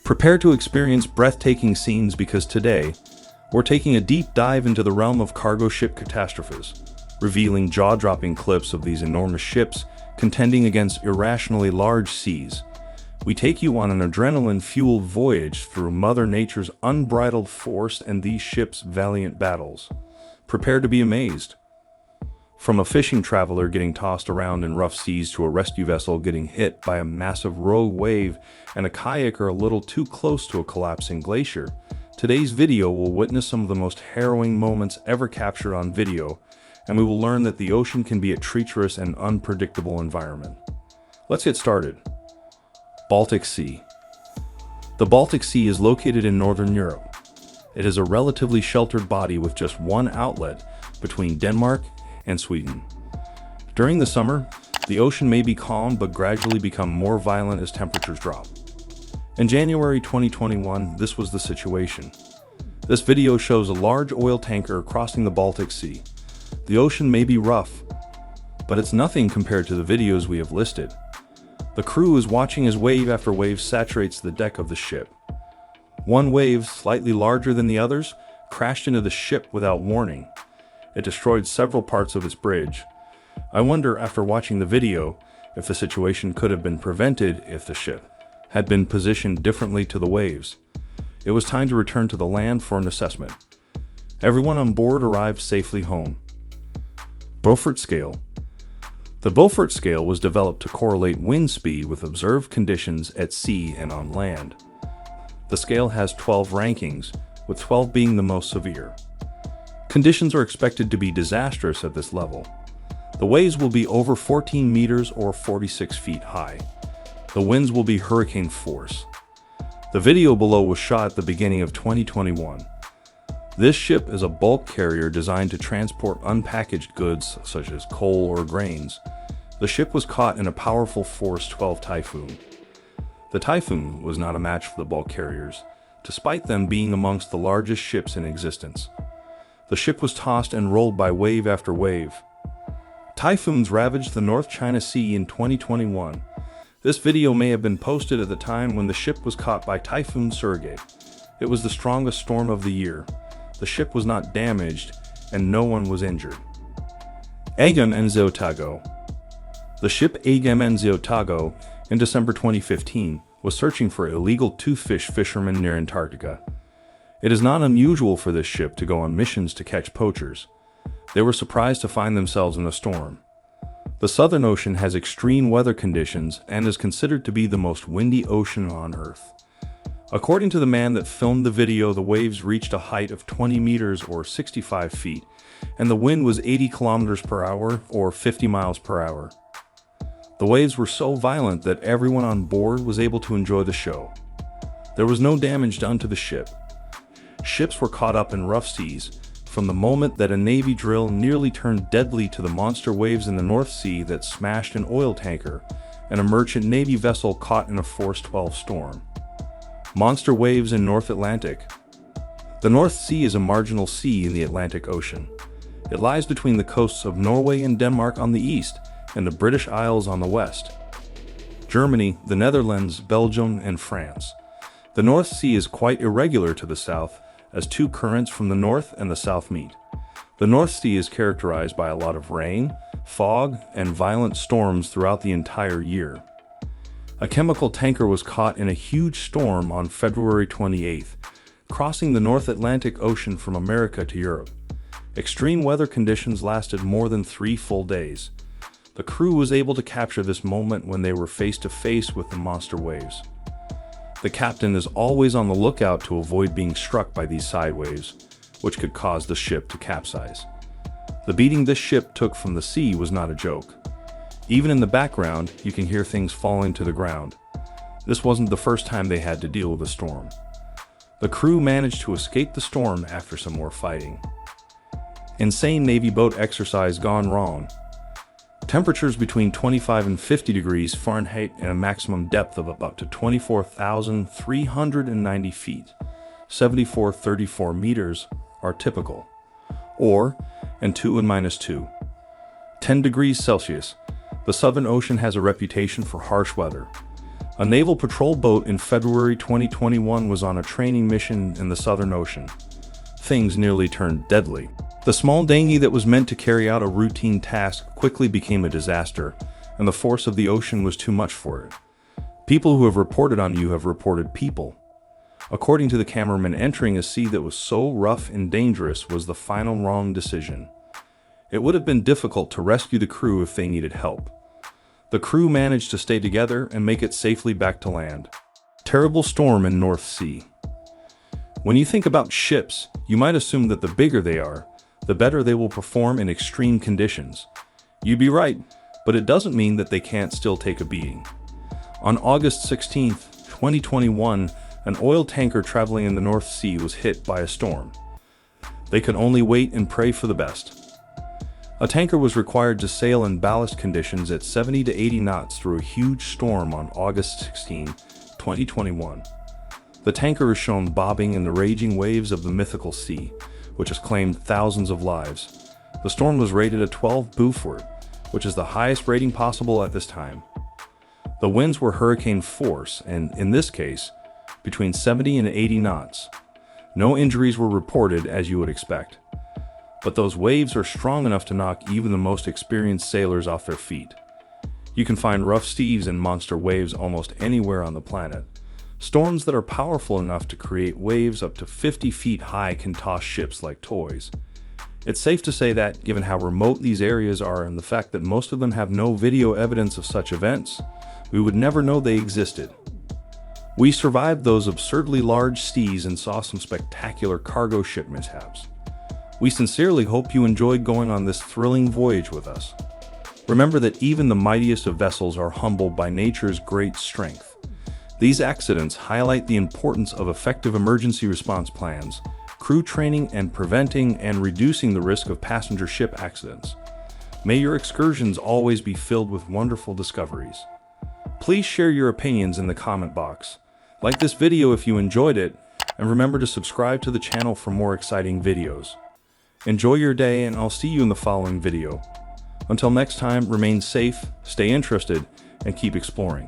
Prepare to experience breathtaking scenes because today, we're taking a deep dive into the realm of cargo ship catastrophes, revealing jaw-dropping clips of these enormous ships contending against irrationally large seas. We take you on an adrenaline-fueled voyage through Mother Nature's unbridled force and these ships' valiant battles. Prepare to be amazed. From a fishing traveler getting tossed around in rough seas to a rescue vessel getting hit by a massive rogue wave and a kayaker a little too close to a collapsing glacier, today's video will witness some of the most harrowing moments ever captured on video, and we will learn that the ocean can be a treacherous and unpredictable environment. Let's get started. Baltic Sea. The Baltic Sea is located in northern Europe. It is a relatively sheltered body with just one outlet between Denmark and Sweden. During the summer, the ocean may be calm but gradually become more violent as temperatures drop. In January 2021, this was the situation. This video shows a large oil tanker crossing the Baltic Sea. The ocean may be rough, but it's nothing compared to the videos we have listed. The crew is watching as wave after wave saturates the deck of the ship. One wave, slightly larger than the others, crashed into the ship without warning. It destroyed several parts of its bridge. I wonder, after watching the video, if the situation could have been prevented if the ship had been positioned differently to the waves. It was time to return to the land for an assessment. Everyone on board arrived safely home. Beaufort Scale. The Beaufort Scale was developed to correlate wind speed with observed conditions at sea and on land. The scale has 12 rankings, with 12 being the most severe. Conditions are expected to be disastrous at this level. The waves will be over 14 meters or 46 feet high. The winds will be hurricane force. The video below was shot at the beginning of 2021. This ship is a bulk carrier designed to transport unpackaged goods such as coal or grains. The ship was caught in a powerful Force 12 typhoon. The typhoon was not a match for the bulk carriers, despite them being amongst the largest ships in existence. The ship was tossed and rolled by wave after wave. Typhoons ravaged the North China Sea in 2021. This video may have been posted at the time when the ship was caught by Typhoon Sergei. It was the strongest storm of the year. The ship was not damaged, and no one was injured. Agamemnon Otago. The ship Agamemnon Otago, in December 2015, was searching for illegal toothfish fishermen near Antarctica. It is not unusual for this ship to go on missions to catch poachers. They were surprised to find themselves in a storm. The Southern Ocean has extreme weather conditions and is considered to be the most windy ocean on Earth. According to the man that filmed the video, the waves reached a height of 20 meters or 65 feet, and the wind was 80 kilometers per hour or 50 miles per hour. The waves were so violent that everyone on board was able to enjoy the show. There was no damage done to the ship. Ships were caught up in rough seas, from the moment that a Navy drill nearly turned deadly to the monster waves in the North Sea that smashed an oil tanker and a merchant Navy vessel caught in a Force 12 storm. Monster waves in North Atlantic. The North Sea is a marginal sea in the Atlantic Ocean. It lies between the coasts of Norway and Denmark on the east and the British Isles on the west. Germany, the Netherlands, Belgium, and France. The North Sea is quite irregular to the south, as two currents from the north and the south meet. The North Sea is characterized by a lot of rain, fog, and violent storms throughout the entire year. A chemical tanker was caught in a huge storm on February 28th, crossing the North Atlantic Ocean from America to Europe. Extreme weather conditions lasted more than 3 full days. The crew was able to capture this moment when they were face to face with the monster waves. The captain is always on the lookout to avoid being struck by these side waves, which could cause the ship to capsize. The beating this ship took from the sea was not a joke. Even in the background, you can hear things falling to the ground. This wasn't the first time they had to deal with a storm. The crew managed to escape the storm after some more fighting. Insane Navy boat exercise gone wrong. Temperatures between 25 and 50 degrees Fahrenheit and a maximum depth of up to 24,390 feet, 7434 meters, are typical. Or, and 2 and -2. 10 degrees Celsius. The Southern Ocean has a reputation for harsh weather. A naval patrol boat in February 2021 was on a training mission in the Southern Ocean. Things nearly turned deadly. The small dinghy that was meant to carry out a routine task quickly became a disaster, and the force of the ocean was too much for it. People who have reported on you have reported people. According to the cameraman, entering a sea that was so rough and dangerous was the final wrong decision. It would have been difficult to rescue the crew if they needed help. The crew managed to stay together and make it safely back to land. Terrible storm in North Sea. When you think about ships, you might assume that the bigger they are, the better they will perform in extreme conditions. You'd be right, but it doesn't mean that they can't still take a beating. On August 16, 2021, an oil tanker traveling in the North Sea was hit by a storm. They could only wait and pray for the best. A tanker was required to sail in ballast conditions at 70 to 80 knots through a huge storm on August 16, 2021. The tanker is shown bobbing in the raging waves of the mythical sea, which has claimed thousands of lives. The storm was rated a 12 Beaufort, which is the highest rating possible at this time. The winds were hurricane force and, in this case, between 70 and 80 knots. No injuries were reported, as you would expect. But those waves are strong enough to knock even the most experienced sailors off their feet. You can find rough seas and monster waves almost anywhere on the planet. Storms that are powerful enough to create waves up to 50 feet high can toss ships like toys. It's safe to say that, given how remote these areas are and the fact that most of them have no video evidence of such events, we would never know they existed. We survived those absurdly large seas and saw some spectacular cargo ship mishaps. We sincerely hope you enjoyed going on this thrilling voyage with us. Remember that even the mightiest of vessels are humbled by nature's great strength. These accidents highlight the importance of effective emergency response plans, crew training, and preventing and reducing the risk of passenger ship accidents. May your excursions always be filled with wonderful discoveries. Please share your opinions in the comment box. Like this video if you enjoyed it, and remember to subscribe to the channel for more exciting videos. Enjoy your day, and I'll see you in the following video. Until next time, remain safe, stay interested, and keep exploring.